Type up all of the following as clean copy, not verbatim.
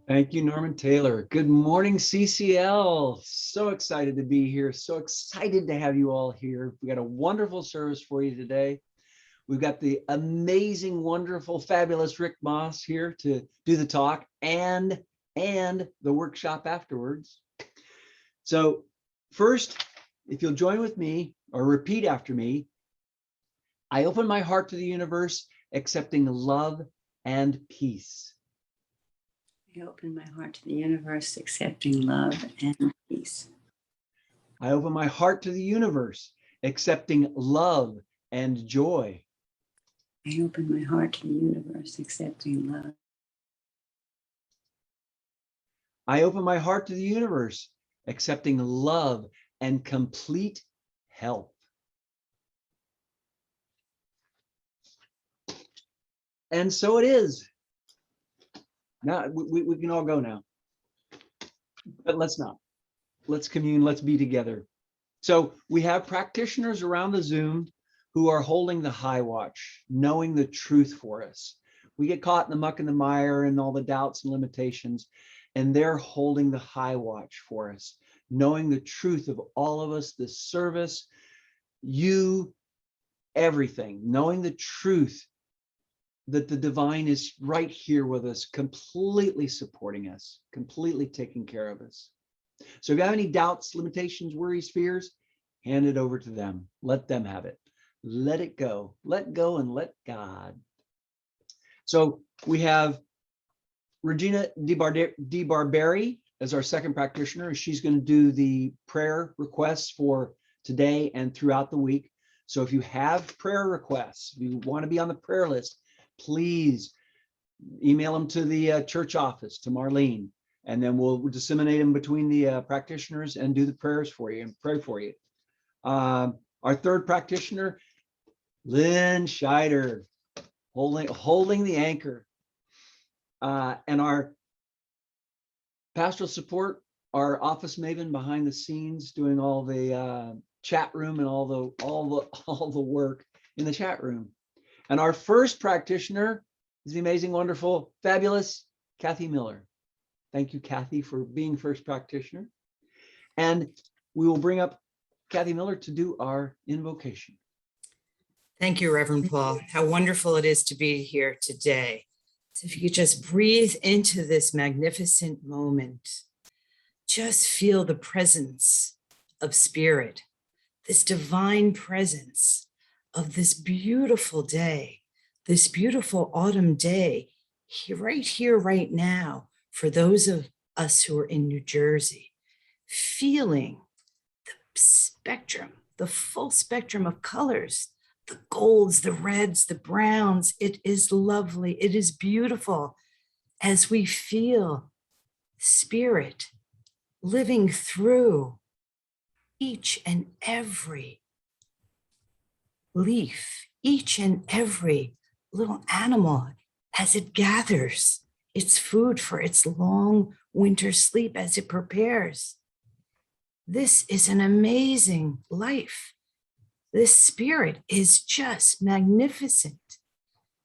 Thank you, Norman Taylor. Good morning, CCL. So excited to be here. So excited to have you all here. We got a wonderful service for you today. We've got the amazing, wonderful, fabulous Rick Moss here to do the talk and the workshop afterwards. So first, if you'll join with me or repeat after me, I open my heart to the universe, accepting love and peace. I open my heart to the universe, accepting love and peace. I open my heart to the universe, accepting love and joy. I open my heart to the universe, accepting love. I open my heart to the universe, accepting love and complete health. And so it is. Now we can all go now, but let's not. Let's commune, let's be together. So we have practitioners around the Zoom who are holding the high watch, knowing the truth for us. We get caught in the muck and the mire and all the doubts and limitations, and they're holding the high watch for us, knowing the truth of all of us, the service, you, everything, knowing the truth that the divine is right here with us, completely supporting us, completely taking care of us. So if you have any doubts, limitations, worries, fears, hand it over to them. Let them have it. Let it go. Let go and let God. So we have Regina DeBarberi as our second practitioner. She's going to do the prayer requests for today and throughout the week. So if you have prayer requests, if you want to be on the prayer list, please email them to the church office, to Marlene, and then we'll disseminate them between the practitioners and do the prayers for you and pray for you. Our third practitioner, Lynn Scheider, holding the anchor. And our pastoral support, our office maven behind the scenes, doing all the chat room and all the work in the chat room. And our first practitioner is the amazing, wonderful, fabulous Kathy Miller. Thank you, Kathy, for being first practitioner. And we will bring up Kathy Miller to do our invocation. Thank you, Reverend Paul. How wonderful it is to be here today. So if you could just breathe into this magnificent moment, just feel the presence of spirit, this divine presence of this beautiful day, this beautiful autumn day, right here, right now, for those of us who are in New Jersey, feeling the spectrum, the full spectrum of colors, the golds, the reds, the browns. It is lovely. It is beautiful as we feel spirit living through each and every leaf, each and every little animal as it gathers its food for its long winter sleep as it prepares. This is an amazing life. This spirit is just magnificent,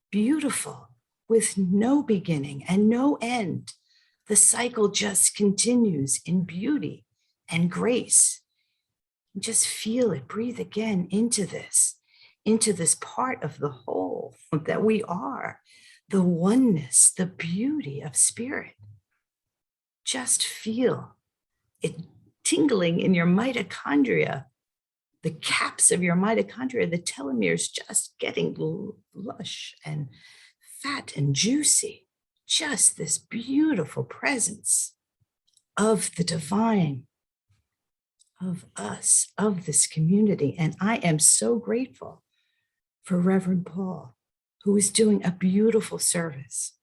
beautiful, with no beginning and no end. The cycle just continues in beauty and grace. Just feel it, breathe again into this part of the whole that we are, the oneness, the beauty of spirit. Just feel it tingling in your mitochondria, the caps of your mitochondria, the telomeres just getting lush and fat and juicy. Just this beautiful presence of the divine, of us, of this community. And I am so grateful for Reverend Paul, who is doing a beautiful service,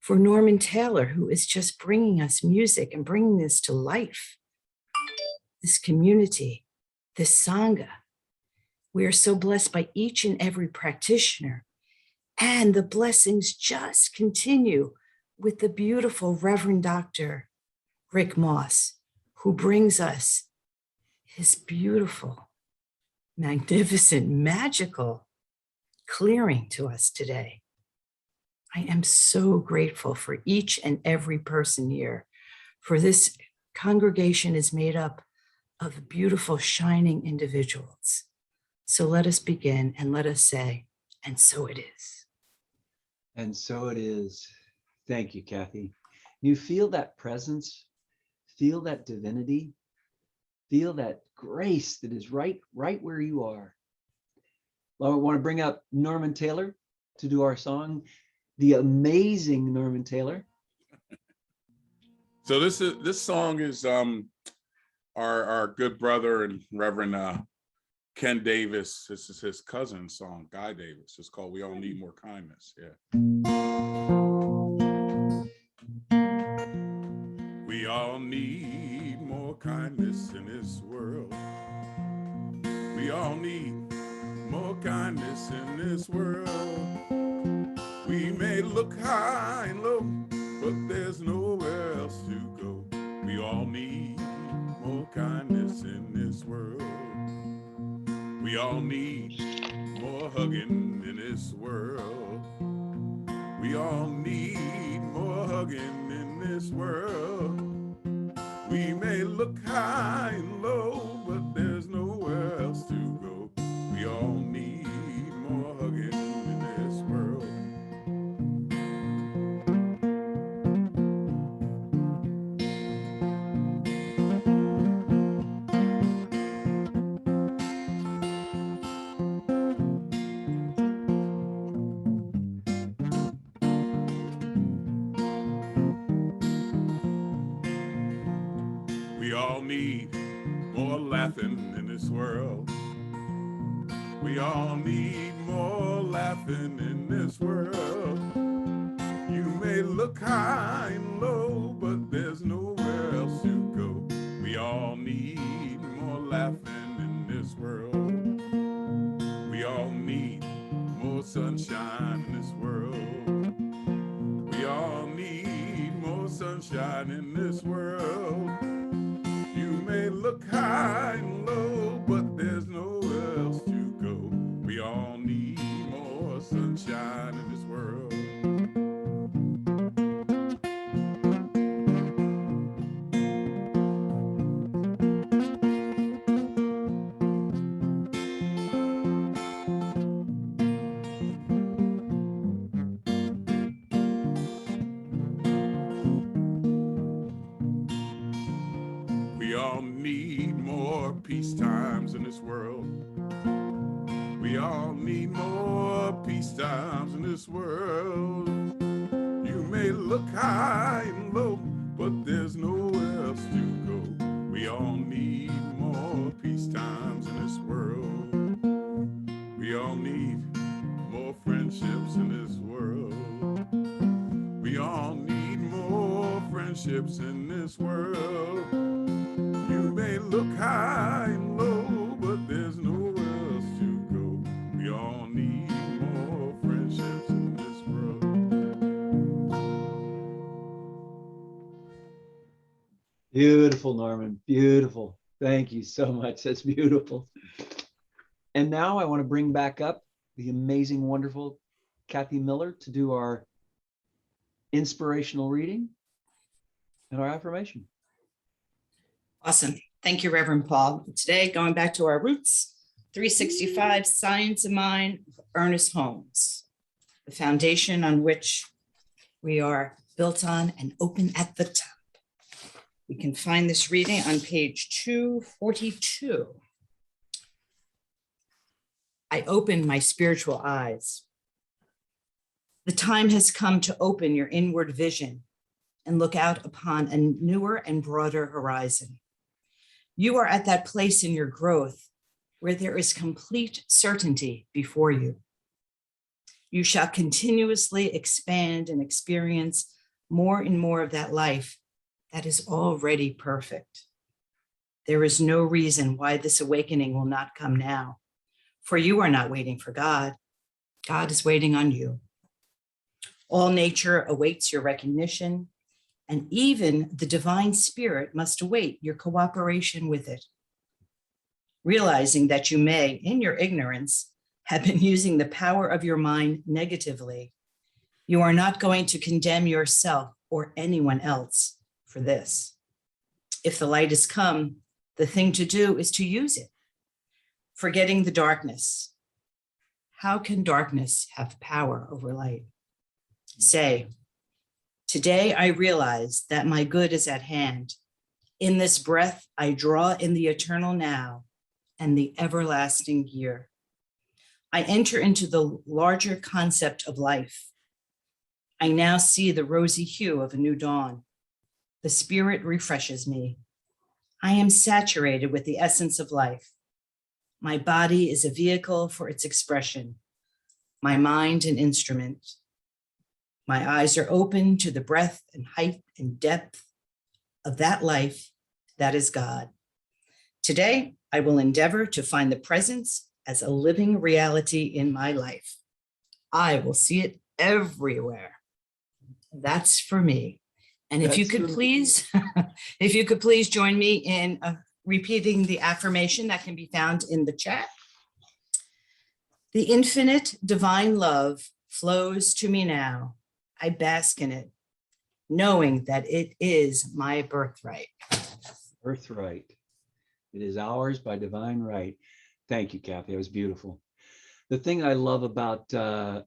for Norman Taylor, who is just bringing us music and bringing this to life, this community, this Sangha. We are so blessed by each and every practitioner, and the blessings just continue with the beautiful Reverend Dr. Rick Moss, who brings us his beautiful, magnificent, magical clearing to us today. I am so grateful for each and every person here, for this congregation is made up of beautiful, shining individuals. So let us begin and let us say, and so it is. And so it is. Thank you, Kathy. You feel that presence, feel that divinity, feel that grace that is right where you are. Well, I want to bring up Norman Taylor to do our song, the amazing Norman Taylor. So this song is our good brother and Reverend Ken Davis. This is his cousin's song, Guy Davis. It's called "We All Need More Kindness." Yeah. We all need more kindness in this world. We all need more kindness in this world. We may look high and low, but there's nowhere else to go. We all need more kindness in this world. We all need more hugging in this world. We all need more hugging in this world. We may look high and low, but there's nowhere else to go. We all need more hugging in this world. We all need more laughing in this world. We all need more laughing in this world. You may look high and low, but there's nowhere else to go. We all need more laughing in this world. We all need more sunshine in this world. We all need more sunshine in this world. You may look high and low, but there's nowhere else to go. We all need more sunshine in this world. We all need more peace times in this world. We all need more peace times in this world. You may look high and low, but there's nowhere else to go. We all need more peace times in this world. We all need more friendships in this world. We all need more friendships in this world. You may look high and low, but there's nowhere else to go. Beautiful, Norman. Beautiful. Thank you so much. That's beautiful. And now I want to bring back up the amazing, wonderful Kathy Miller to do our inspirational reading and our affirmation. Awesome. Thank you, Reverend Paul. Today, going back to our roots, 365 Science of Mind, Ernest Holmes, the foundation on which we are built on and open at the top. We can find this reading on page 242. I open my spiritual eyes. The time has come to open your inward vision and look out upon a newer and broader horizon. You are at that place in your growth where there is complete certainty before you. You shall continuously expand and experience more and more of that life that is already perfect. There is no reason why this awakening will not come now, for you are not waiting for God. God is waiting on you. All nature awaits your recognition, and even the divine spirit must await your cooperation with it. Realizing that you may, in your ignorance, have been using the power of your mind negatively, you are not going to condemn yourself or anyone else for this. If the light has come, the thing to do is to use it, forgetting the darkness. How can darkness have power over light? Say, today I realize that my good is at hand. In this breath, I draw in the eternal now and the everlasting here. I enter into the larger concept of life. I now see the rosy hue of a new dawn. The spirit refreshes me. I am saturated with the essence of life. My body is a vehicle for its expression, my mind an instrument. My eyes are open to the breadth and height and depth of that life that is God. Today, I will endeavor to find the presence as a living reality in my life. I will see it everywhere. That's for me. And if you could please, if you could please join me in repeating the affirmation that can be found in the chat. The infinite divine love flows to me now. I bask in it, knowing that it is my birthright. Birthright. It is ours by divine right. Thank you, Kathy. That was beautiful. The thing I love about the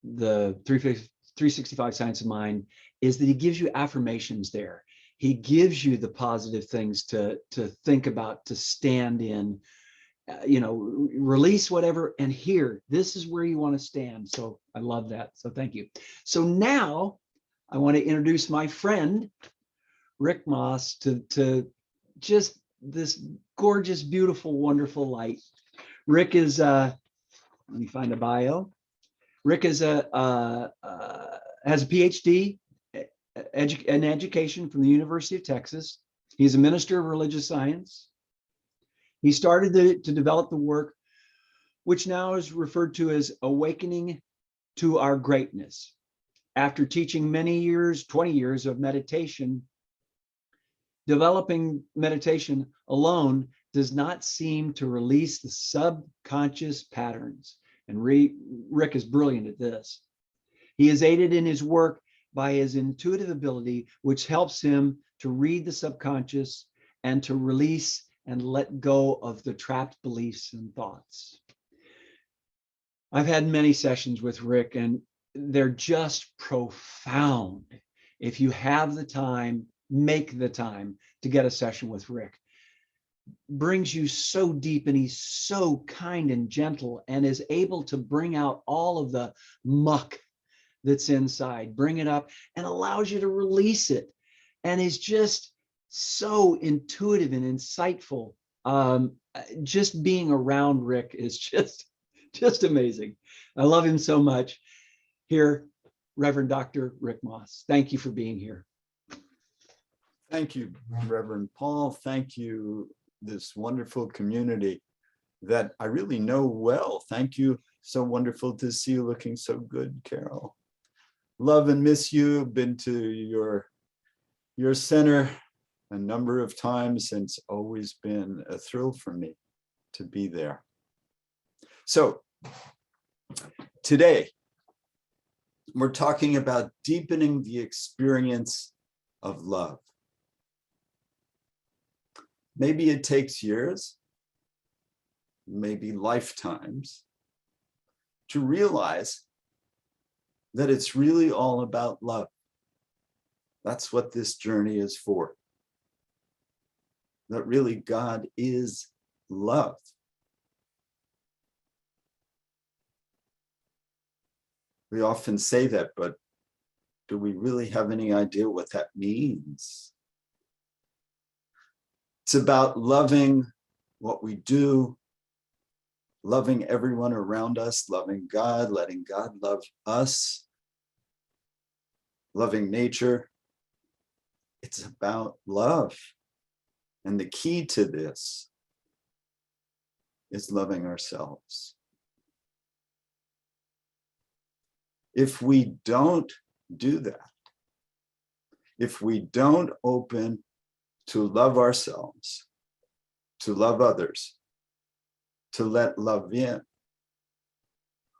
365 Science of Mind is that he gives you affirmations there. He gives you the positive things to think about, to stand in, release whatever, and here, this is where you want to stand. So I love that. So thank you. So now I want to introduce my friend, Rick Moss, to just this gorgeous, beautiful, wonderful light. Rick is, let me find a bio. Rick is has a PhD in education from the University of Texas. He's a minister of religious science. He started to develop the work, which now is referred to as Awakening to Our Greatness. After teaching many years, 20 years of meditation, developing meditation alone does not seem to release the subconscious patterns. And Rick is brilliant at this. He is aided in his work by his intuitive ability, which helps him to read the subconscious and to release and let go of the trapped beliefs and thoughts. I've had many sessions with Rick, and they're just profound. If you have the time, make the time to get a session with Rick. Brings you so deep, and he's so kind and gentle, and is able to bring out all of the muck that's inside, bring it up, and allows you to release it. And is just so intuitive and insightful. Just being around Rick is just amazing. I love him so much. Here, Reverend Dr. Rick Moss, thank you for being here. Thank you, Reverend Paul. Thank you, this wonderful community that I really know well. Thank you. So wonderful to see you looking so good, Carol. Love and miss you. Been to your center a number of times, and it's always been a thrill for me to be there. So today, we're talking about deepening the experience of love. Maybe it takes years, maybe lifetimes, to realize that it's really all about love. That's what this journey is for. That really God is love. We often say that, but do we really have any idea what that means? It's about loving what we do, loving everyone around us, loving God, letting God love us, loving nature. It's about love. And the key to this is loving ourselves. If we don't do that, if we don't open to love ourselves, to love others, to let love in,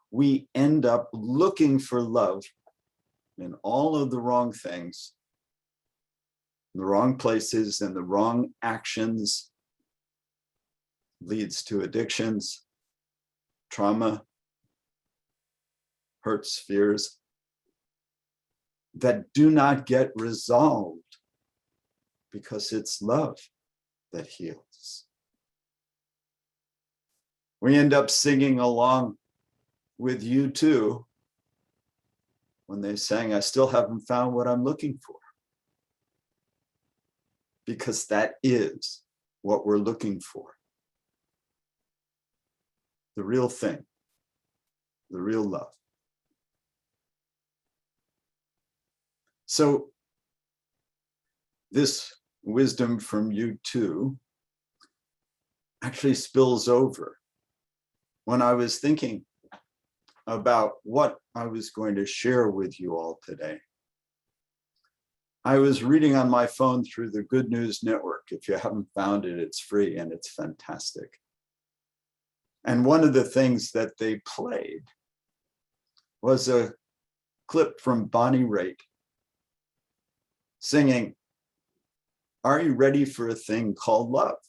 we end up looking for love in all of the wrong things, the wrong places, and the wrong actions. Leads to addictions, trauma, hurts, fears that do not get resolved because it's love that heals. We end up singing along with U2 when they sang, "I still haven't found what I'm looking for." Because that is what we're looking for. The real thing, the real love. So this wisdom from U2 actually spills over when I was thinking about what I was going to share with you all today. I was reading on my phone through the Good News Network. If you haven't found it, it's free and it's fantastic. And one of the things that they played was a clip from Bonnie Raitt singing, "Are you ready for a thing called love?"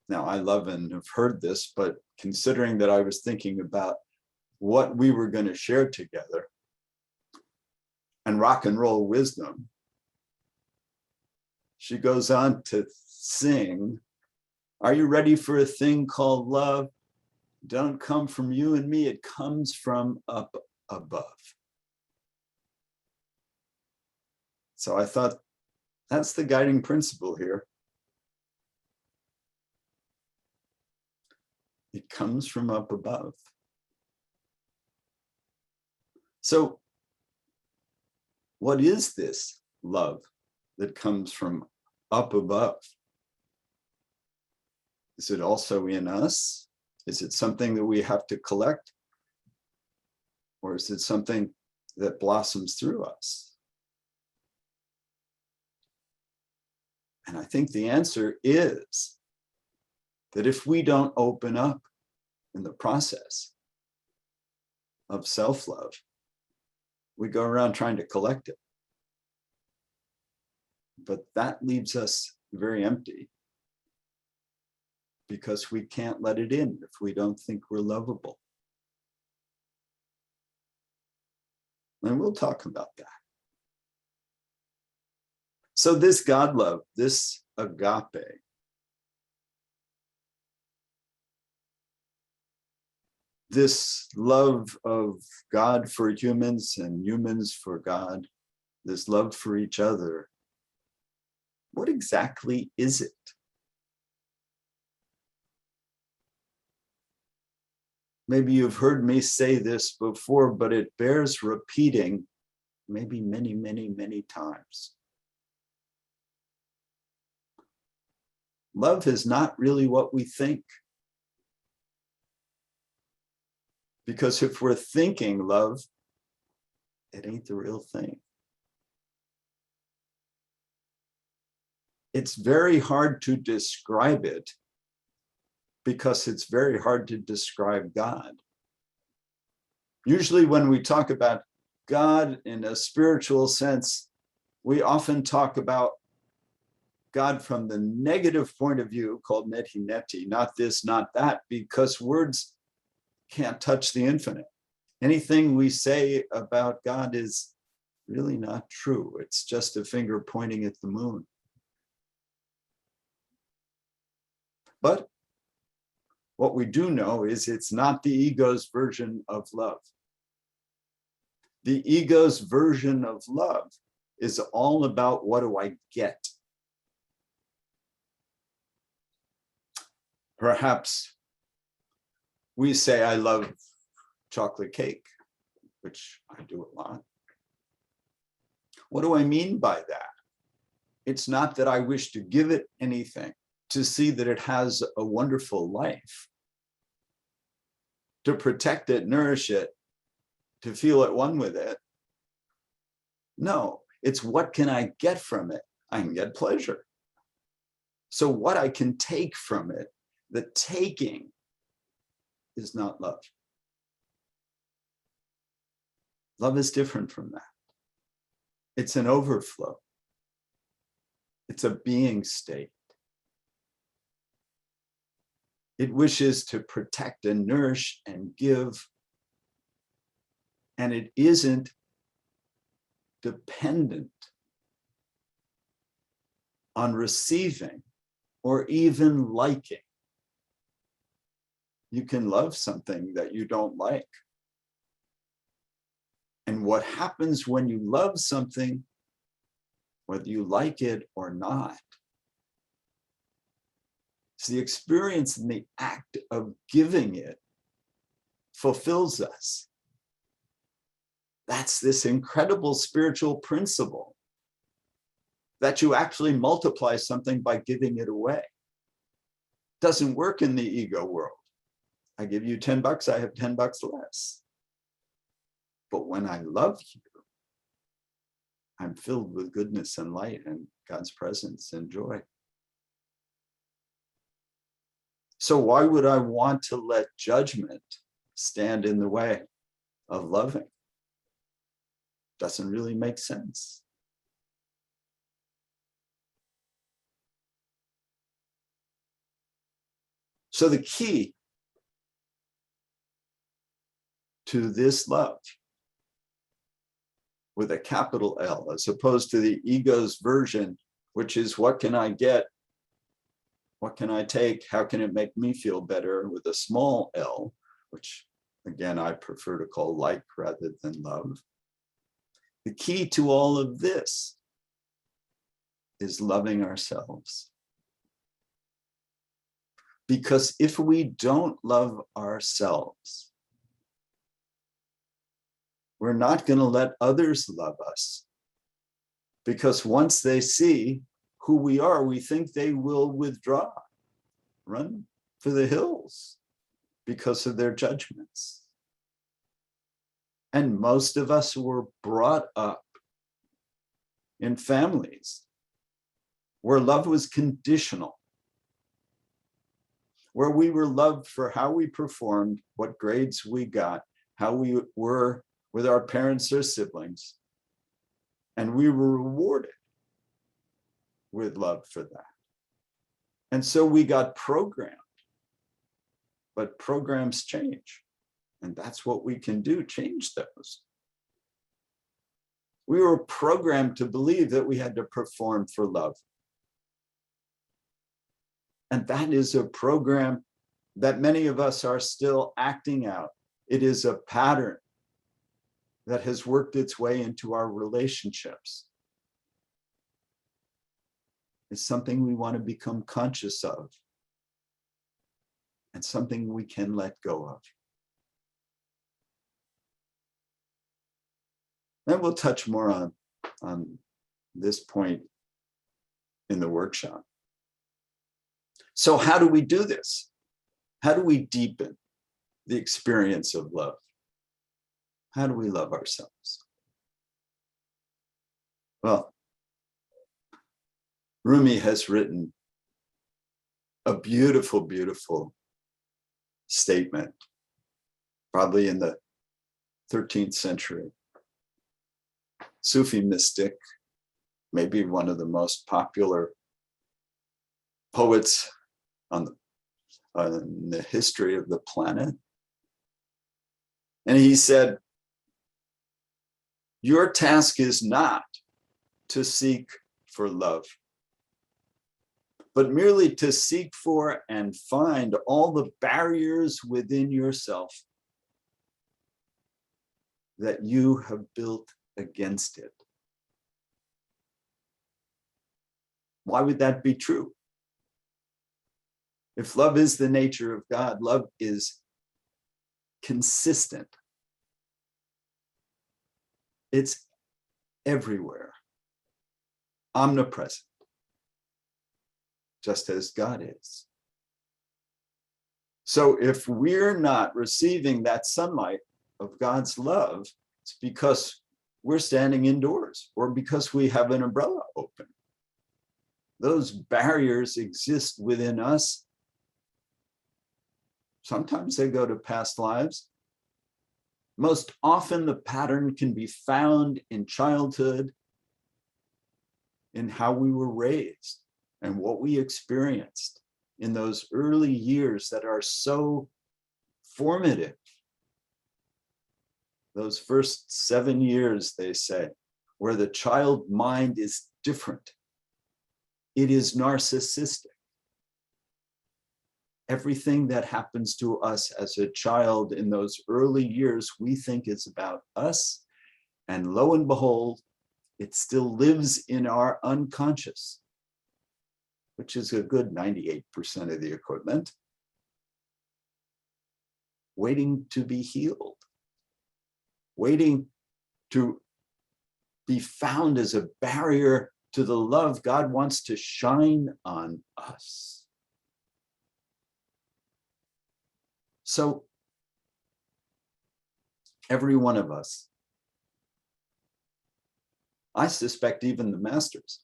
Now, I love and have heard this, but considering that I was thinking about what we were going to share together and rock and roll wisdom, she goes on to sing, "Are you ready for a thing called love? Don't come from you and me, it comes from up above." So I thought that's the guiding principle here. It comes from up above. So what is this love that comes from up above? Is it also in us? Is it something that we have to collect? Or is it something that blossoms through us? And I think the answer is that if we don't open up in the process of self-love, we go around trying to collect it. But that leaves us very empty because we can't let it in if we don't think we're lovable. And we'll talk about that. So this God love, this agape, this love of God for humans and humans for God, this love for each other, what exactly is it? Maybe you've heard me say this before, but it bears repeating maybe many, many, many times. Love is not really what we think. Because if we're thinking love, it ain't the real thing. it's very hard to describe it because it's very hard to describe God. Usually when we talk about God in a spiritual sense, we often talk about God from the negative point of view called neti neti, not this, not that, because words can't touch the infinite. Anything we say about God is really not true. It's just a finger pointing at the moon. But what we do know is it's not the ego's version of love. The ego's version of love is all about what do I get? Perhaps we say, I love chocolate cake, which I do a lot. What do I mean by that? It's not that I wish to give it anything, to see that it has a wonderful life, to protect it, nourish it, to feel at one with it. No, it's what can I get from it? I can get pleasure. So what I can take from it, the taking is not love. Love is different from that. It's an overflow. It's a being state. It wishes to protect and nourish and give. And it isn't dependent on receiving or even liking. You can love something that you don't like. And what happens when you love something, whether you like it or not, is the experience and the act of giving it fulfills us. That's this incredible spiritual principle that you actually multiply something by giving it away. Doesn't work in the ego world. I give you $10, I have $10 less. But when I love you, I'm filled with goodness and light and God's presence and joy. So why would I want to let judgment stand in the way of loving? Doesn't really make sense. So the key to this love, with a capital L, as opposed to the ego's version, which is what can I get? What can I take? How can it make me feel better? With a small L, which again, I prefer to call like rather than love. The key to all of this is loving ourselves. Because if we don't love ourselves, we're not going to let others love us. Because once they see who we are, we think they will withdraw, run for the hills because of their judgments. And most of us were brought up in families where love was conditional, where we were loved for how we performed, what grades we got, how we were with our parents or siblings, and we were rewarded with love for that. And so we got programmed, but programs change. And that's what we can do, change those. We were programmed to believe that we had to perform for love. And that is a program that many of us are still acting out. It is a pattern that has worked its way into our relationships. It's something we want to become conscious of and something we can let go of. And we'll touch more on this point in the workshop. So how do we do this? How do we deepen the experience of love? How do we love ourselves? Well, Rumi has written a beautiful, beautiful statement, probably in the 13th century. Sufi mystic, maybe one of the most popular poets on the history of the planet. And he said, your task is not to seek for love, but merely to seek for and find all the barriers within yourself that you have built against it. Why would that be true? If love is the nature of God, love is consistent. It's everywhere, omnipresent, just as God is. So if we're not receiving that sunlight of God's love, it's because we're standing indoors or because we have an umbrella open. Those barriers exist within us. Sometimes they go to past lives. Most often the pattern can be found in childhood, in how we were raised and what we experienced in those early years that are so formative. Those first 7 years, they say, where the child mind is different. It is narcissistic. Everything that happens to us as a child in those early years, we think is about us. And lo and behold, it still lives in our unconscious, which is a good 98% of the equipment, waiting to be healed, waiting to be found as a barrier to the love God wants to shine on us. So every one of us, I suspect even the masters,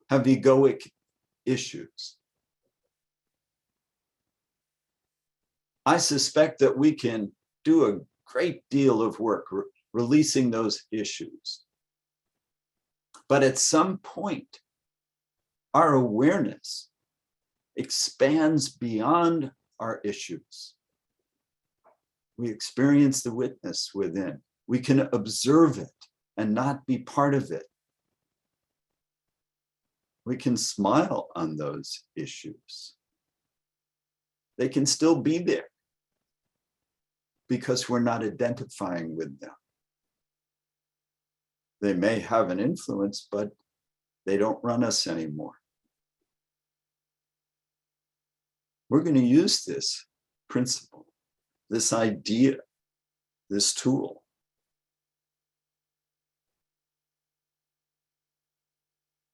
have egoic issues. I suspect that we can do a great deal of work releasing those issues. But at some point, our awareness expands beyond our issues. We experience the witness within. We can observe it and not be part of it. We can smile on those issues. They can still be there because we're not identifying with them. They may have an influence, but they don't run us anymore. We're going to use this principle, this idea, this tool.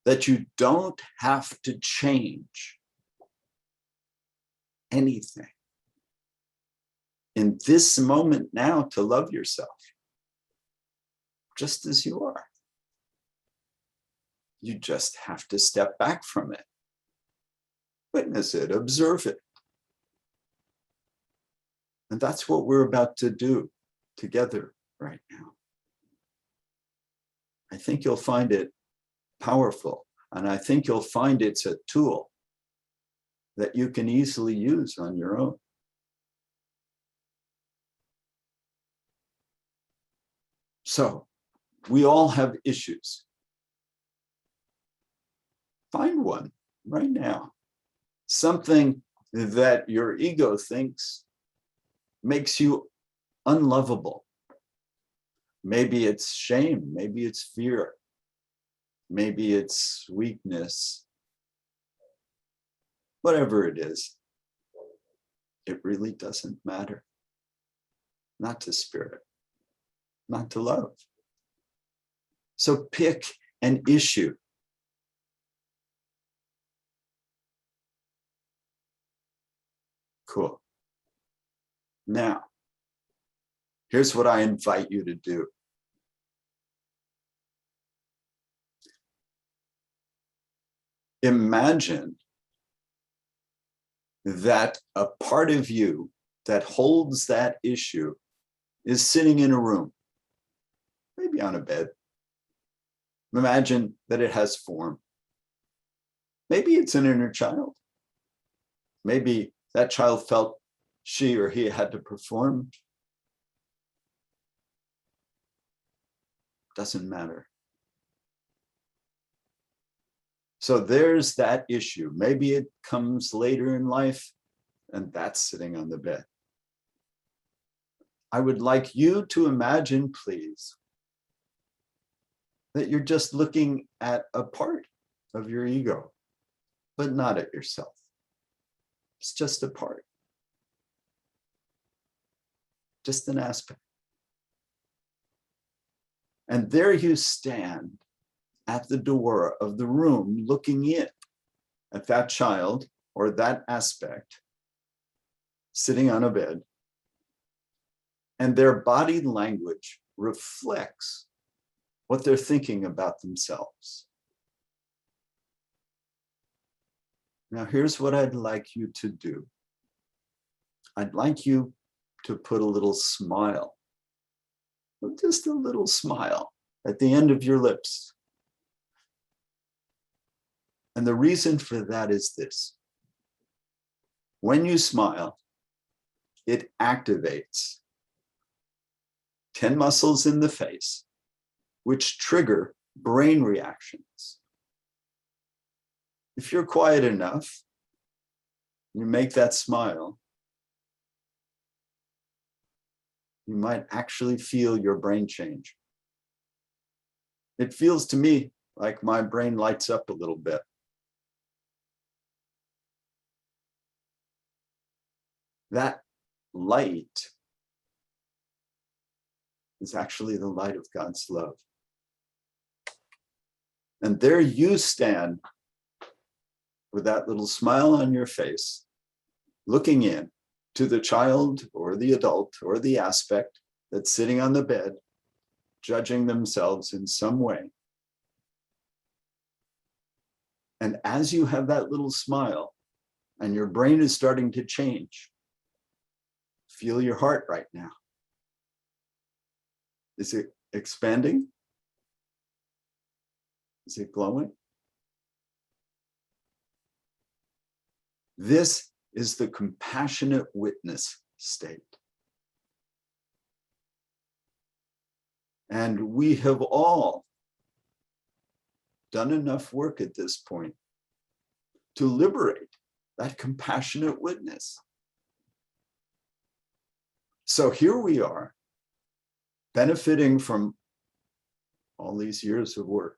That you don't have to change anything in this moment now to love yourself, just as you are. You just have to step back from it, witness it, observe it. And that's what we're about to do together right now. I think you'll find it powerful, and I think you'll find it's a tool that you can easily use on your own. So, we all have issues. Find one right now. Something that your ego thinks makes you unlovable. Maybe it's shame, maybe it's fear, maybe it's weakness. Whatever it is, it really doesn't matter. Not to spirit, not to love. So pick an issue. Cool. Now, here's what I invite you to do. imagine that a part of you that holds that issue is sitting in a room, maybe on a bed. Imagine that it has form. Maybe it's an inner child. Maybe that child felt she or he had to perform. Doesn't matter. So there's that issue. Maybe it comes later in life, and that's sitting on the bed. I would like you to imagine, please, that you're just looking at a part of your ego, but not at yourself. It's just a part, just an aspect. And there you stand at the door of the room, looking in at that child or that aspect sitting on a bed, and their body language reflects what they're thinking about themselves. Now, here's what I'd like you to do. I'd like you to put a little smile, just a little smile at the end of your lips. And the reason for that is this. When you smile, it activates 10 muscles in the face, which trigger brain reactions. If you're quiet enough, you make that smile, you might actually feel your brain change. It feels to me like my brain lights up a little bit. That light is actually the light of God's love. And there you stand with that little smile on your face, looking in to the child or the adult or the aspect that's sitting on the bed, judging themselves in some way. And as you have that little smile and your brain is starting to change, feel your heart right now. Is it expanding? Is it glowing? This is the compassionate witness state. And we have all done enough work at this point to liberate that compassionate witness. So here we are, benefiting from all these years of work,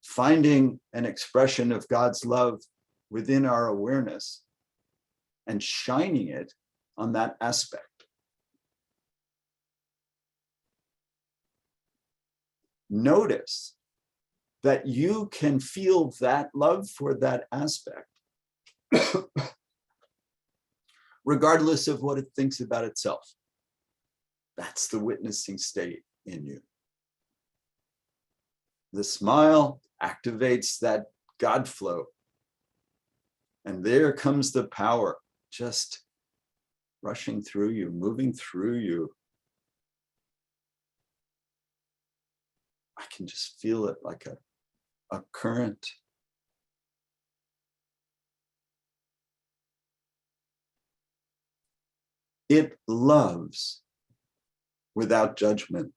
finding an expression of God's love within our awareness and shining it on that aspect. Notice that you can feel that love for that aspect regardless of what it thinks about itself. That's the witnessing state in you. The smile activates that God flow. And there comes the power just rushing through you, moving through you. I can just feel it like a current. It loves without judgment.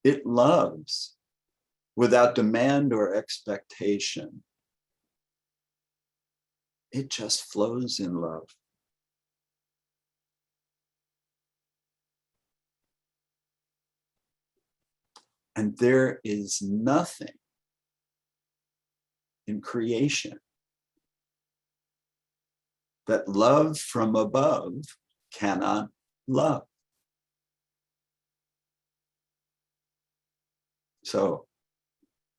It loves without demand or expectation. It just flows in love. And there is nothing in creation that love from above cannot love. So,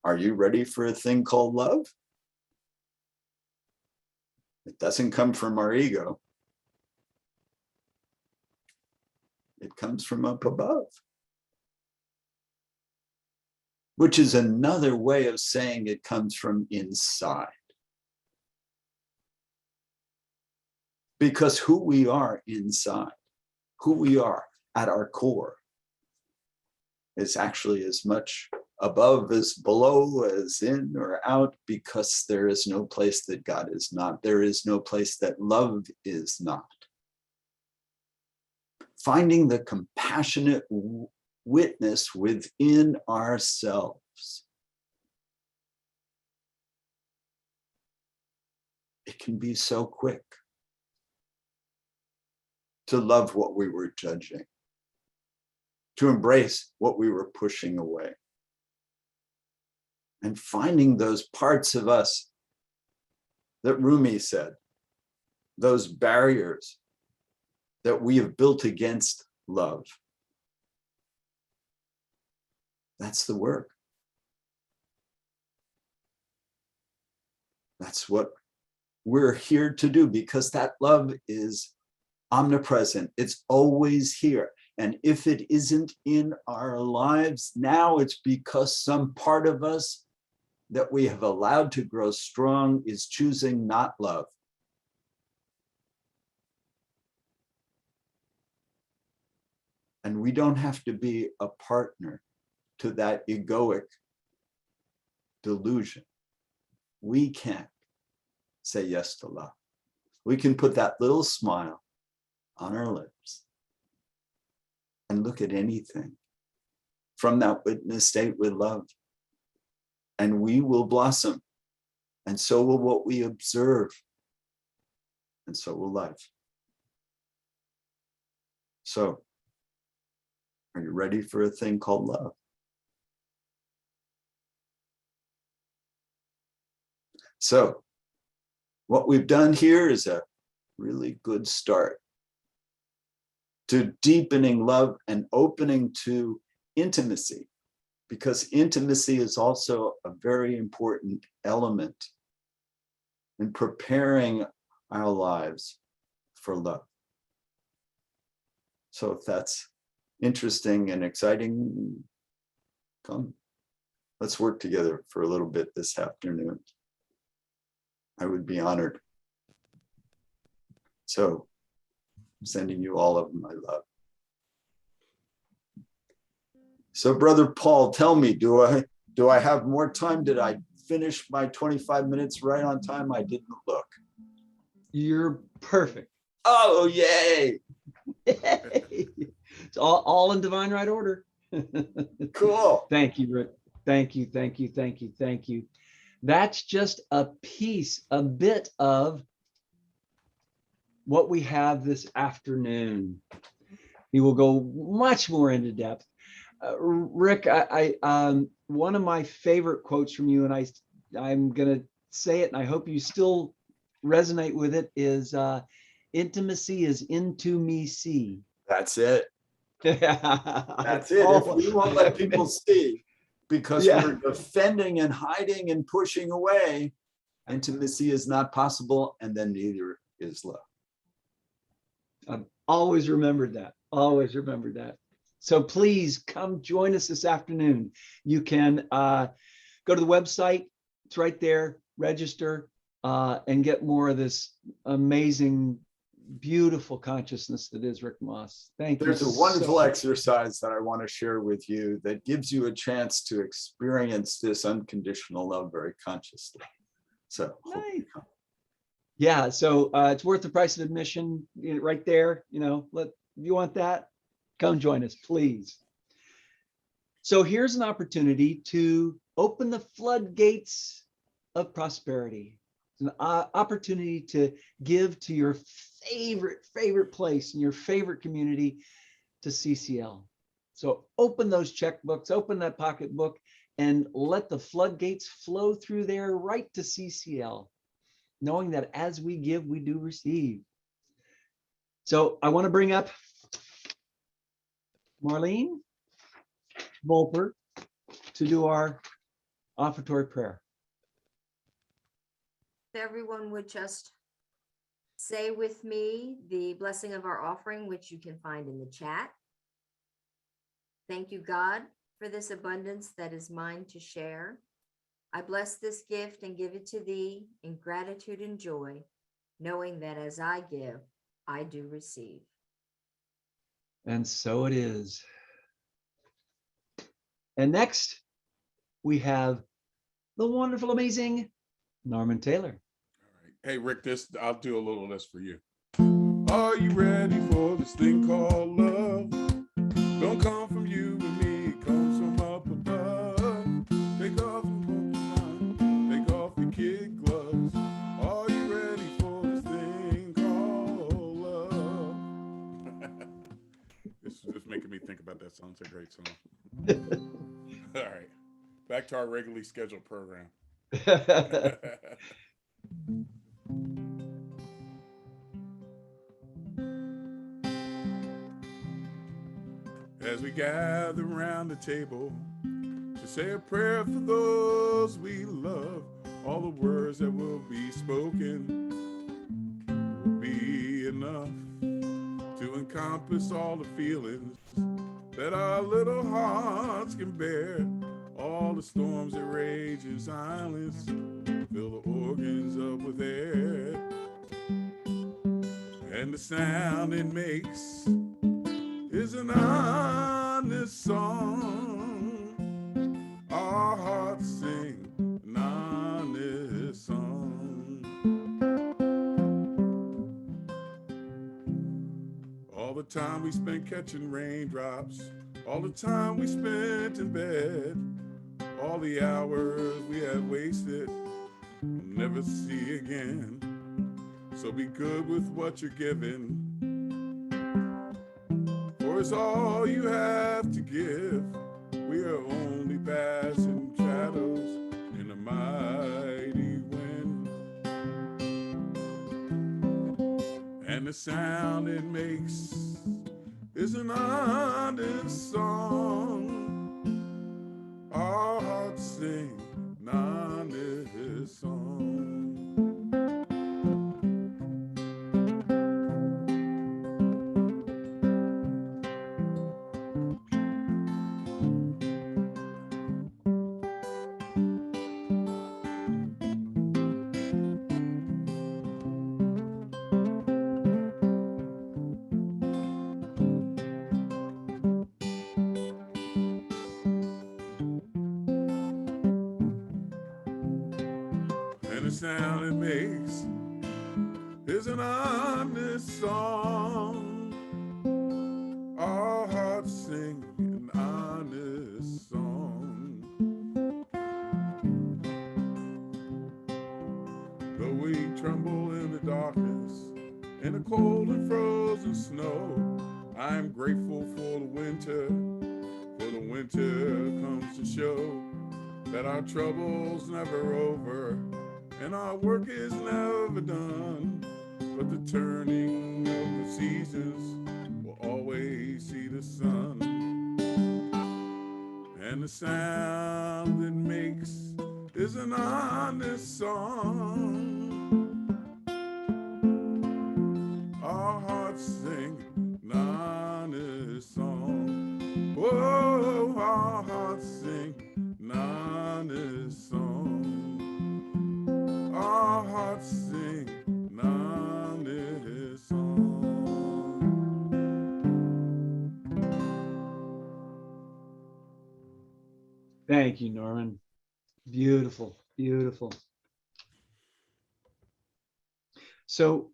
are you ready for a thing called love? It doesn't come from our ego. It comes from up above. which is another way of saying it comes from inside. Because who we are inside, who we are at our core, is actually as much above as below, as in or out, because there is no place that God is not. There is no place that love is not. Finding the compassionate witness within ourselves. It can be so quick to love what we were judging, to embrace what we were pushing away, and finding those parts of us that Rumi said, those barriers that we have built against love. That's the work. That's what we're here to do, because that love is omnipresent. It's always here. And if it isn't in our lives now, it's because some part of us that we have allowed to grow strong is choosing not love. And we don't have to be a partner to that egoic delusion. We can say yes to love. We can put that little smile on our lips and look at anything from that witness state with love. And we will blossom. And so will what we observe. And so will life. So, are you ready for a thing called love? So, what we've done here is a really good start to deepening love and opening to intimacy, because intimacy is also a very important element in preparing our lives for love. So if that's interesting and exciting, come, let's work together for a little bit this afternoon. I would be honored. So I'm sending you all of my love. So Brother Paul, tell me, do I have more time? Did I finish my 25 minutes right on time? I didn't look. You're perfect. Oh, yay. It's all in divine right order. Cool. Thank you, Rick. Thank you, thank you, thank you, thank you. That's just a piece, a bit of what we have this afternoon. We will go much more into depth. Rick, one of my favorite quotes from you, and I'm gonna say it, and I hope you still resonate with it, is intimacy is into me see. That's it. That's it. Oh, If we won't let people see because Yeah. we're defending and hiding and pushing away, intimacy is not possible, and then neither is love. I've always remembered that. Always remembered that. So please come join us this afternoon. You can go to the website. It's right there. Register and get more of this amazing, beautiful consciousness that is Rick Moss. Thank you. There's a wonderful so- exercise that I want to share with you that gives you a chance to experience this unconditional love very consciously. So hope you Nice. come. Yeah, so it's worth the price of admission, right there. If you want that, come join us, please. So here's an opportunity to open the floodgates of prosperity. It's an opportunity to give to your favorite place in your favorite community, to CCL. So open those checkbooks, open that pocketbook, and let the floodgates flow through there right to CCL, knowing that as we give, we do receive. So I want to bring up Marlene Volper to do our offertory prayer. Everyone would just say with me the blessing of our offering, which you can find in the chat. Thank you, God, for this abundance that is mine to share. I bless this gift and give it to thee in gratitude and joy, knowing that as I give, I do receive. And so it is. And next, we have the wonderful, amazing Norman Taylor. All right. Hey, Rick, I'll do a little of this for you. Are you ready for this thing called love? Don't come from you and me, it comes from up above. Take off take off your kid gloves. Are you ready for this thing called love? This is just making me think about that song. It's a great song. All right, back to our regularly scheduled program. As we gather around the table to say a prayer for those we love, all the words that will be spoken will be enough to encompass all the feelings that our little hearts can bear. All the storms that rage in silence, fill the organs up with air. And the sound it makes is an honest song. Our hearts sing an honest song. All the time we spent catching raindrops, all the time we spent in bed, all the hours we have wasted, we'll never see again. So be good with what you're giving, for it's all you have to give. We are only passing shadows in a mighty wind. And the sound it makes is an honest song. Our hearts sing an honest song. And the sound it makes is an honest song. Our hearts sing an honest song. Though we tremble in the darkness, in the cold and frozen snow, I'm grateful for the winter comes to show that our trouble's never over and our work is never done. But the turning of the seasons will always see the sun. And the sound it makes is an honest song. Our hearts sing an honest song. Whoa, our hearts sing an honest song. Our hearts sing an honest song. Thank you, Norman. Beautiful, beautiful. So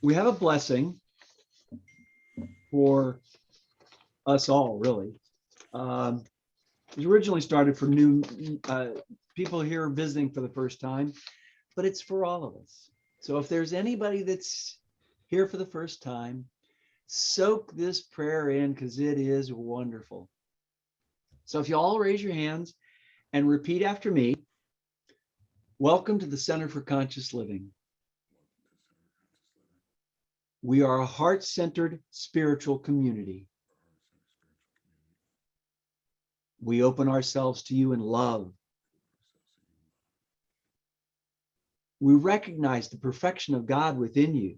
we have a blessing for us all, really. It was originally started for new people here visiting for the first time, but it's for all of us. So if there's anybody that's here for the first time, soak this prayer in because it is wonderful. So if you all raise your hands and repeat after me. Welcome to the Center for Conscious Living. We are a heart-centered spiritual community. We open ourselves to you in love. We recognize the perfection of God within you.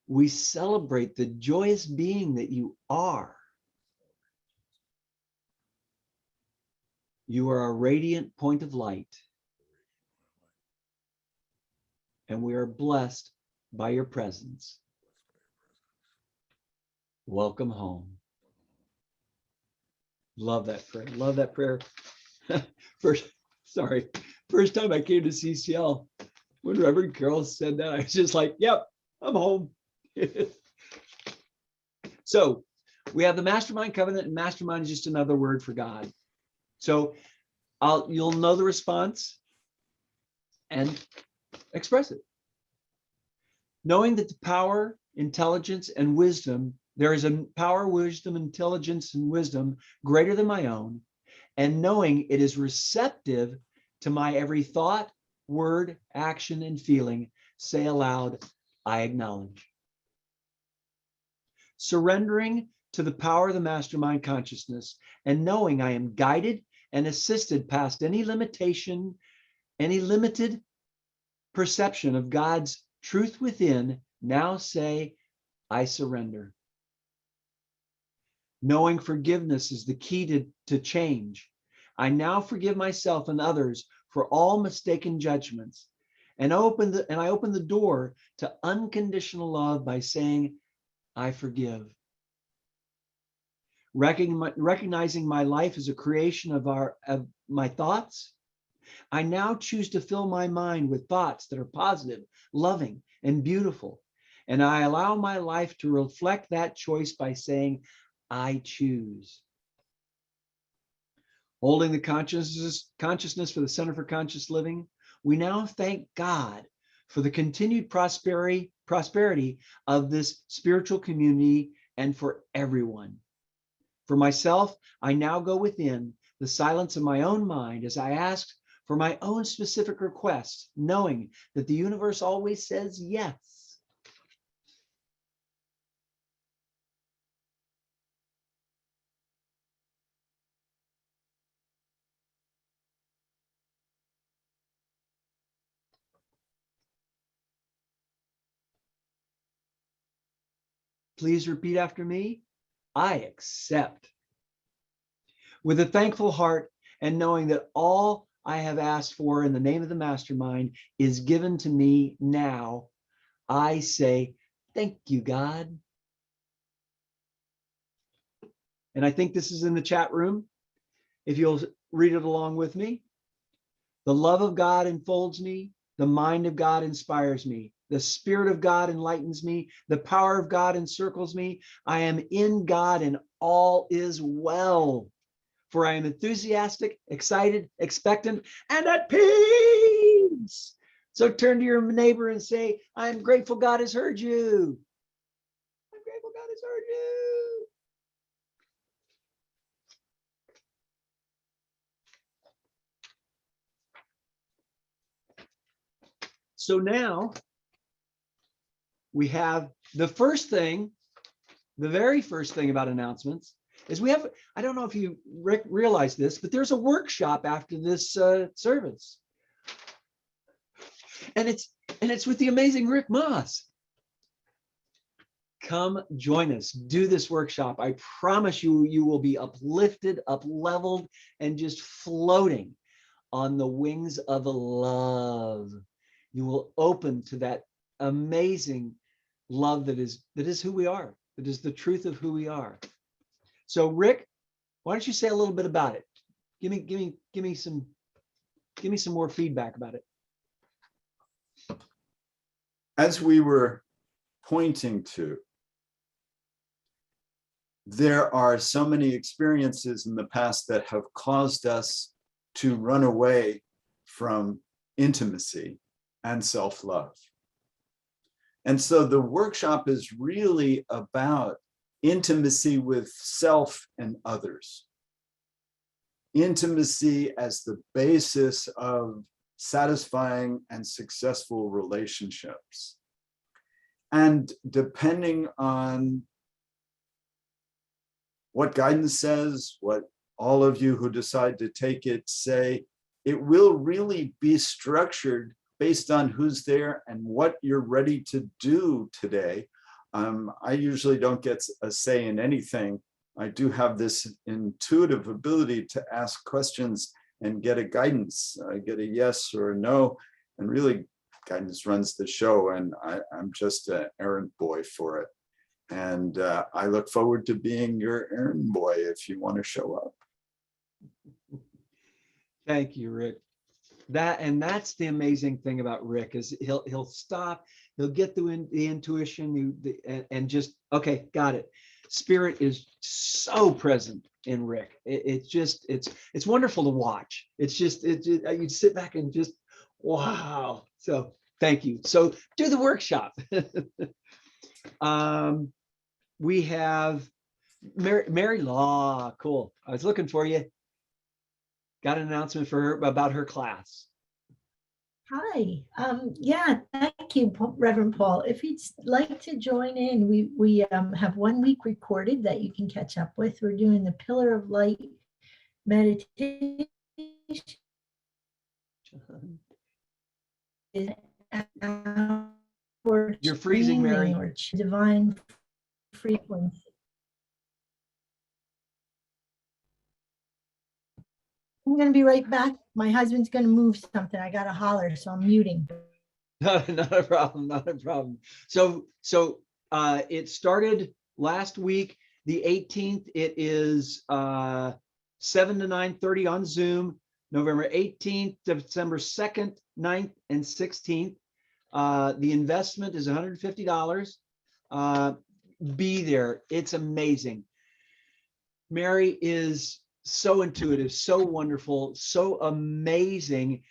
We celebrate the joyous being that you are You are a radiant point of light, and we are blessed by your presence. Welcome home. Love that prayer. Love that prayer. First time I came to CCL, when Reverend Carol said that, I was just like, yep, I'm home. So we have the mastermind covenant, and mastermind is just another word for God. So you'll know the response and express it. Knowing that the power, intelligence, and wisdom, there is a power, wisdom, intelligence, and wisdom greater than my own, and knowing it is receptive to my every thought, word, action, and feeling, say aloud, I acknowledge. Surrendering to the power of the mastermind consciousness and knowing I am guided and assisted past any limitation, any limited perception of God's truth within, now say, I surrender. Knowing forgiveness is the key to change. I now forgive myself and others for all mistaken judgments, and I open the door to unconditional love by saying, I forgive. Recognizing my life as a creation of my thoughts, I now choose to fill my mind with thoughts that are positive, loving, and beautiful. And I allow my life to reflect that choice by saying, I choose. Holding the consciousness for the Center for Conscious Living, we now thank God for the continued prosperity of this spiritual community and for everyone. For myself, I now go within the silence of my own mind as I ask for my own specific requests, knowing that the universe always says yes. Please repeat after me. I accept. With a thankful heart and knowing that all I have asked for in the name of the mastermind is given to me now, I say, thank you, God. And I think this is in the chat room. If you'll read it along with me. The love of God enfolds me. The mind of God inspires me. The Spirit of God enlightens me. The power of God encircles me. I am in God and all is well. For I am enthusiastic, excited, expectant, and at peace. So turn to your neighbor and say, I'm grateful God has heard you. I'm grateful God has heard you. So now we have the first thing, the very first thing about announcements is we have, I don't know if you realize this, but there's a workshop after this service. And it's with the amazing Rick Moss. Come join us, do this workshop. I promise you, you will be uplifted, up-leveled, and just floating on the wings of love. You will open to that amazing love that is who we are, that is the truth of who we are. So Rick, why don't you say a little bit about it? Give me some more feedback about it. As we were pointing to, there are so many experiences in the past that have caused us to run away from intimacy and self-love. And so the workshop is really about intimacy with self and others. Intimacy as the basis of satisfying and successful relationships. And depending on what guidance says, what all of you who decide to take it say, it will really be structured based on who's there and what you're ready to do today. I usually don't get a say in anything I do have this intuitive ability to ask questions and get a guidance. I get a yes or a no, and really guidance runs the show, and I'm just an errand boy for it. And I look forward to being your errand boy if you want to show up. Thank you, Rick. That's the amazing thing about Rick is he'll stop, he'll get the intuition and just, okay, got it. Spirit is so present in Rick. It's wonderful to watch. You sit back and just, wow. So thank you. So do the workshop. We have Mary Law. Cool. I was looking for you. Got an announcement for her about her class. Hi. Yeah, thank you, Reverend Paul. If you'd like to join in, we have 1 week recorded that you can catch up with. We're doing the Pillar of Light meditation. You're freezing, Mary. Or divine frequency. I'm going to be right back. My husband's going to move something. I got to holler, so I'm muting. Not a problem, not a problem. So it started last week, the 18th. It is 7 to 9:30 on Zoom, November 18th, December 2nd, 9th, and 16th. The investment is $150. Be there. It's amazing. Mary is so intuitive, so wonderful, so amazing.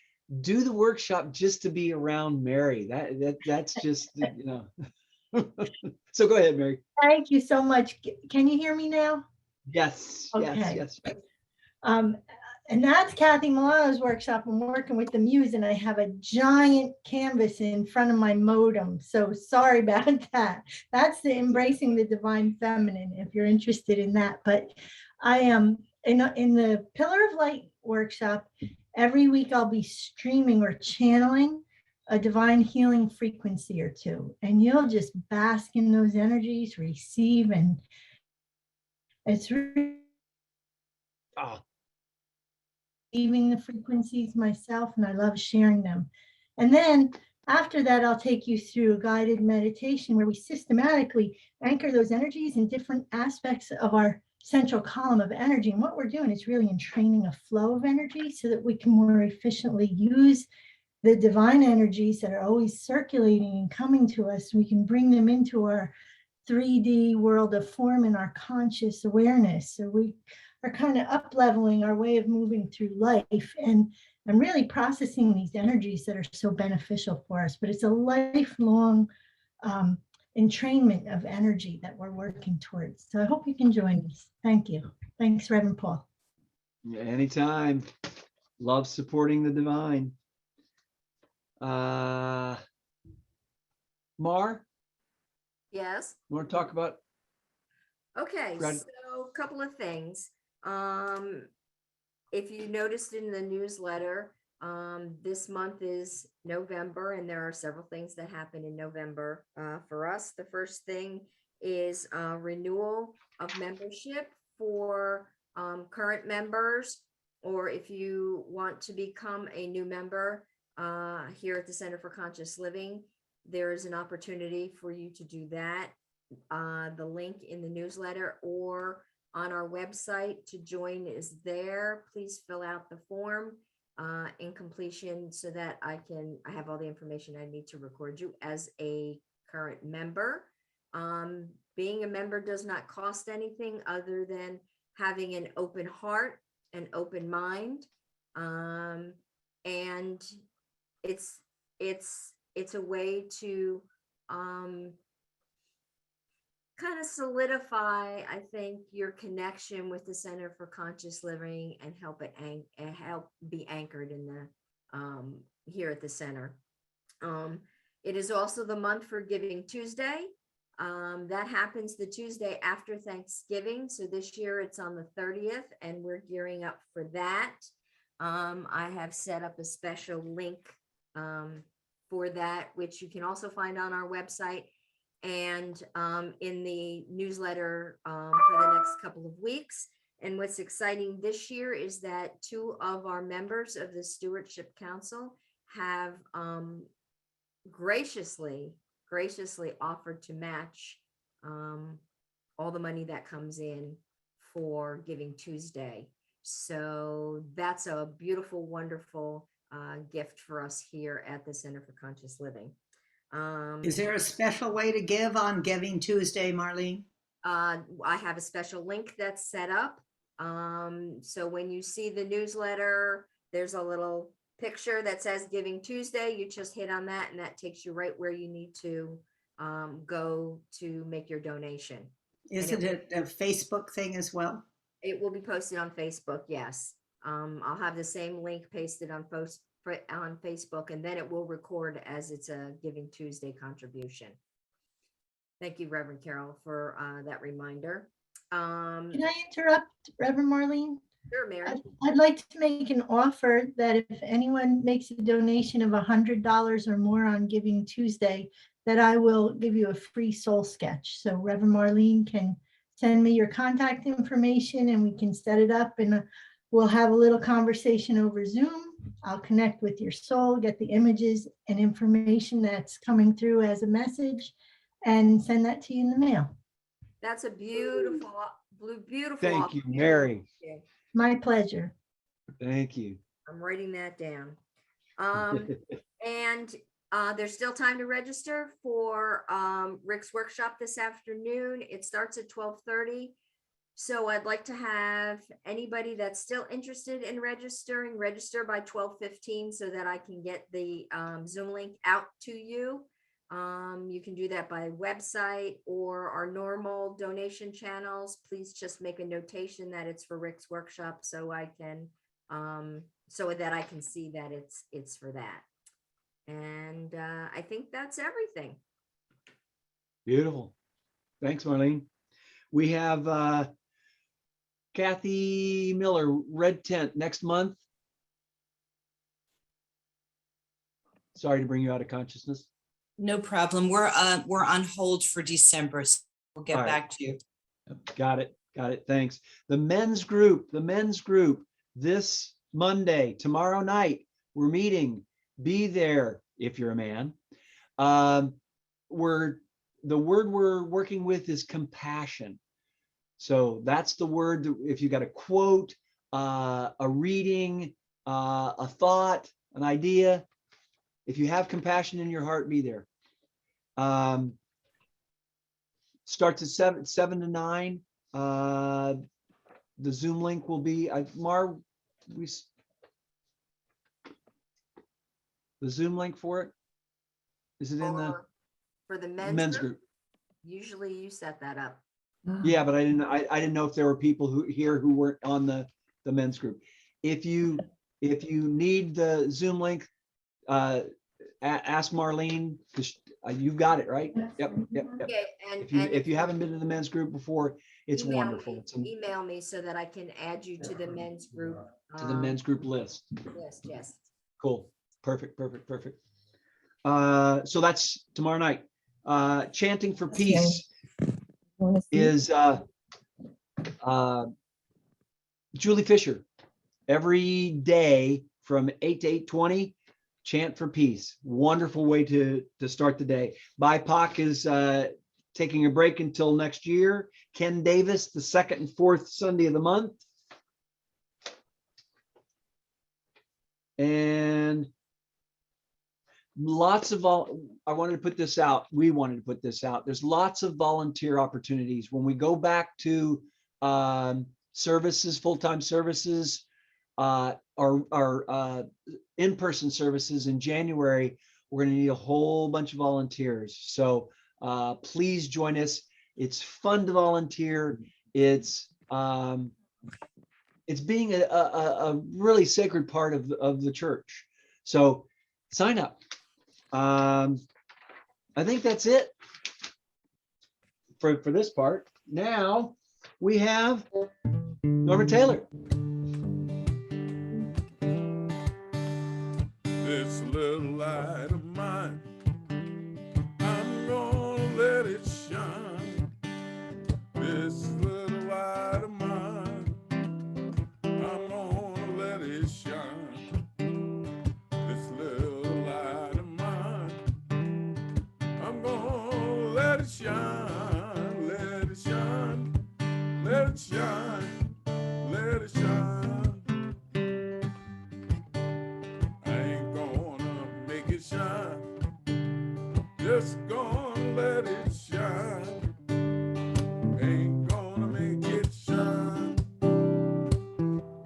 Do the workshop just to be around Mary. That's just, you know. So go ahead, Mary. Thank you so much. Can you hear me now? Yes, Okay. yes. And that's Kathy Milano's workshop. I'm working with the Muse, and I have a giant canvas in front of my modem. So sorry about that. That's the Embracing the Divine Feminine, if you're interested in that. But I am in the Pillar of Light workshop. Every week I'll be streaming or channeling a divine healing frequency or two, and you'll just bask in those energies, receive, and it's really receiving the frequencies myself, and I love sharing them. And then after that, I'll take you through a guided meditation where we systematically anchor those energies in different aspects of our central column of energy. And what we're doing is really entraining a flow of energy so that we can more efficiently use the divine energies that are always circulating and coming to us. We can bring them into our 3D world of form in our conscious awareness. So we are kind of up-leveling our way of moving through life and really processing these energies that are so beneficial for us. But it's a lifelong entrainment of energy that we're working towards. So I hope you can join us. Thank you. Thanks, Reverend Paul. Anytime. Love supporting the divine. Mar, Yes. you want to talk about? Okay, Right. so a couple of things. If you noticed in the newsletter, this month is November, and there are several things that happen in November for us. The first thing is renewal of membership for current members, or if you want to become a new member here at the Center for Conscious Living, there is an opportunity for you to do that. The link in the newsletter or on our website to join is there. Please fill out the form in completion so that I have all the information I need to record you as a current member. Being a member does not cost anything other than having an open heart, an open mind, and it's a way to kind of solidify, I think, your connection with the Center for Conscious Living and help be anchored in the here at the center. It is also the month for Giving Tuesday. That happens the Tuesday after Thanksgiving. So this year it's on the 30th, and we're gearing up for that. I have set up a special link for that, which you can also find on our website. and in the newsletter for the next couple of weeks. And what's exciting this year is that 2 of our members of the Stewardship Council have graciously offered to match all the money that comes in for Giving Tuesday. So that's a beautiful, wonderful gift for us here at the Center for Conscious Living. Is there a special way to give on Giving Tuesday, Marlene? I have a special link that's set up. So when you see the newsletter, there's a little picture that says Giving Tuesday. You just hit on that and that takes you right where you need to go to make your donation. Is And it a Facebook thing as well? It will be posted on Facebook, yes. I'll have the same link pasted on Facebook, and then it will record as it's a Giving Tuesday contribution. Thank you, Reverend Carol, for that reminder. Can I interrupt, Reverend Marlene? Sure, Mary. I'd like to make an offer that if anyone makes a donation of $100 or more on Giving Tuesday, that I will give you a free soul sketch. So Reverend Marlene can send me your contact information and we can set it up and we'll have a little conversation over Zoom. I'll connect with your soul, get the images and information that's coming through as a message and send that to you in the mail. That's a beautiful, beautiful. Thank you, offer. Mary. My pleasure. Thank you. I'm writing that down. And there's still time to register for Rick's workshop this afternoon. It starts at 12:30. So I'd like to have anybody that's still interested in registering, register by 12:15 so that I can get the Zoom link out to you. You can do that by website or our normal donation channels. Please just make a notation that it's for Rick's workshop so I can so that I can see that it's for that. And I think that's everything. Beautiful. Thanks, Marlene. We have Kathy Miller, Red Tent, next month. Sorry to bring you out of consciousness. No problem. We're on hold for December. So we'll get All right. back to you. Got it. Got it. Thanks. The men's group, this Monday, tomorrow night, we're meeting. Be there if you're a man. The word we're working with is compassion. So that's the word. If you got a quote, a reading, a thought, an idea, if you have compassion in your heart, be there. Starts at 7 to 9. The Zoom link will be the Zoom link for it. Is it in the For the men's group? Usually you set that up. Yeah, but I didn't know if there were people who weren't on the men's group. If you need the Zoom link, ask Marlene, because you've got it, right? Yep. Okay, and If you haven't been to the men's group before, it's email wonderful. me- It's Email me so that I can add you to the men's group. to the men's group list. Yes. Cool. Perfect. So that's tomorrow night. Chanting for Peace is Julie Fisher. Every day from 8 to 8:20, chant for peace. Wonderful way to start the day. BIPOC is taking a break until next year. Ken Davis, the second and fourth Sunday of the month. And lots of I wanted to put this out. We wanted to put this out. There's lots of volunteer opportunities. When we go back to services, full-time services, our in-person services in January, we're going to need a whole bunch of volunteers. So please join us. It's fun to volunteer. It's being a really sacred part of the church. So sign up. I think that's it for this part. Now we have Norman Taylor. This little light of mine, I'm gonna let it it shine, let it shine, let it shine, let it shine. I ain't gonna make it shine, just gonna let it shine. Ain't gonna make it shine,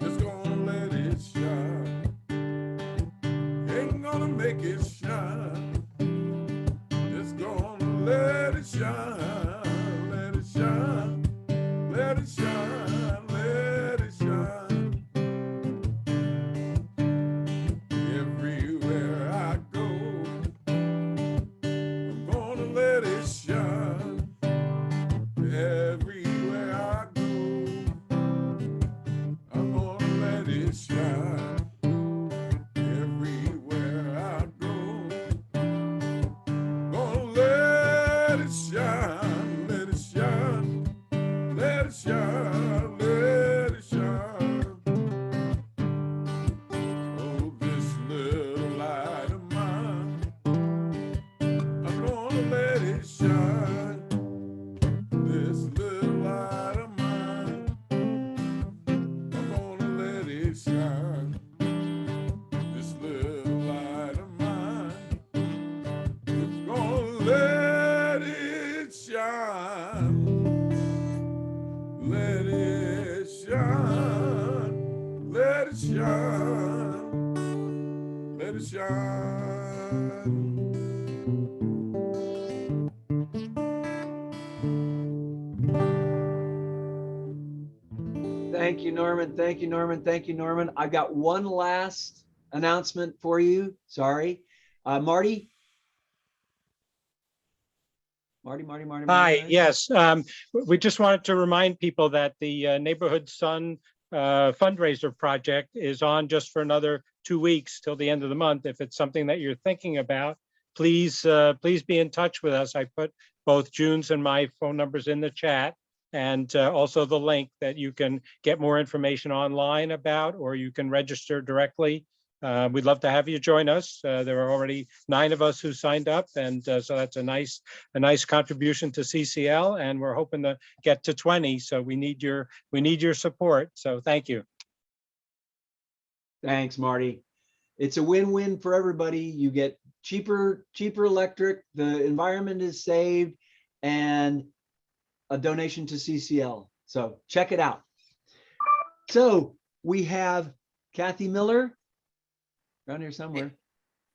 just gonna let it shine. Ain't gonna make it shine, just gonna let it shine, let it shine, let it shine, let it shine. Everywhere I go, I'm gonna let it shine. Everywhere I go, I'm gonna let it shine. Everywhere I go, gonna let it shine, let it shine, let it shine, let it shine. Oh, this little light of mine, I'm gonna let it shine. This little light of mine, I'm gonna let it shine. This little light of mine, it's gonna let it shine. Let it shine, let it shine, let it shine. Thank you, Norman. Thank you, Norman. Thank you, Norman. I've got one last announcement for you. Sorry. Marty? Marty. Hi, yes. We just wanted to remind people that the Neighborhood Sun fundraiser project is on just for another 2 weeks till the end of the month. If it's something that you're thinking about, please be in touch with us. I put both June's and my phone numbers in the chat, and also the link that you can get more information online about, or you can register directly. We'd love to have you join us. There are already 9 of us who signed up, and so that's a nice contribution to CCL, and we're hoping to get to 20. So we need your support. So thank you. Thanks, Marty. It's a win-win for everybody. You get cheaper electric, the environment is saved, and a donation to CCL. So check it out. So we have Kathy Miller around here somewhere.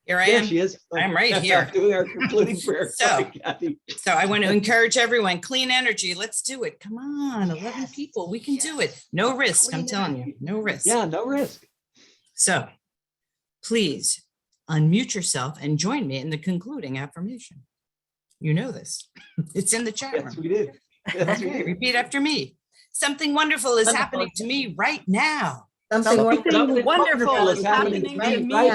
Here I There am. she is. I'm right here. Doing our concluding prayer. So- Sorry, Kathy. So I want to encourage everyone, clean energy. Let's do it. Come on, 11 people. We can do it. No risk. I'm Clean telling you, energy. no risk. Yeah, no risk. So please unmute yourself and join me in the concluding affirmation. You know this. It's in the chat Yes, room. we did. Yes, we Okay, did. repeat after me. Something wonderful is Wonderful. happening to me right now. Something Something wonderful is happening to me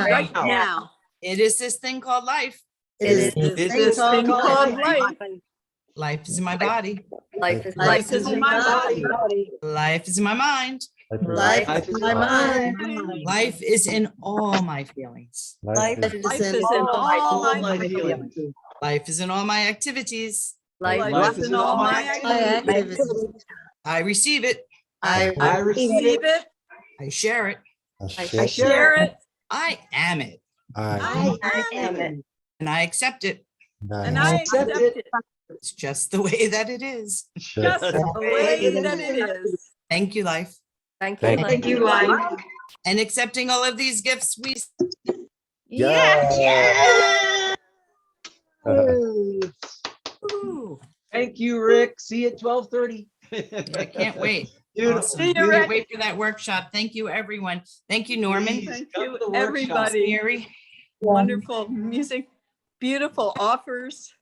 right now. It is this thing called life. It is It this is thing called called life. Life is in my body. Life is Life is in my body. Life is in my mind. Life is in my mind. Life is in all my feelings. Life is in All my feelings. Life is in all my activities. Life is in all my activities. I receive it. I I receive it. I share it. I share it. I am it. I am it. And I accept it. And I accept it. It's just the way that it is. Just the way that it is. Thank you, life. Thank you. Thank you, life. And accepting all of these gifts, we Ooh, Thank you, Rick. See you at 12:30. I can't wait. Beautiful. Awesome. Can't wait for that workshop. Thank you, everyone. Thank you, Norman. Please Thank come you, to the workshop. everybody. Mary. Wonderful music, beautiful offers.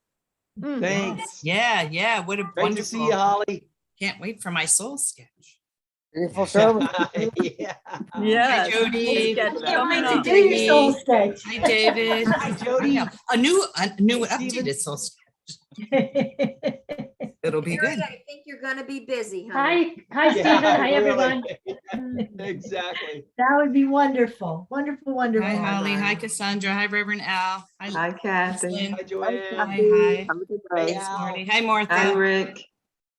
Thanks. Yeah. What a Great to see you, wonderful. Holly. Can't wait for my soul sketch. Yeah. Yes. Jody. Sketch Can't coming To up. do your soul sketch. Hi, David. Hi, Jody. I know. A new Steven. updated soul sketch. It'll be Mary, good. I think you're gonna be busy, honey. Hi, Stephen. Hi, everyone. Exactly. That would be wonderful. Wonderful, wonderful. Hi, Holly. Hi, Cassandra. Hi, Reverend Al. Hi, Kathy. Jocelyn. Hi, Joanne. Hi, hi. Have a good Hey, day. Thanks, Al. Marty. Hi, Martha. Hi, Rick.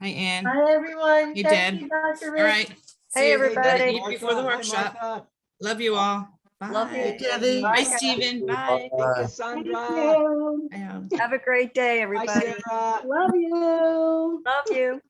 Hi, Ann. Hi, everyone. Hey, Thank Deb. you, Dr. All Rick. right. See Hey, you everybody. eat before the Martha. Hi, workshop. Martha. Love you all. Love you, Bye. Debbie. Bye, Bye, Stephen. Bye. Hey, Thank Cassandra. you. Bye, Have a great day, Hi, everybody. Sarah. Love you. Love you.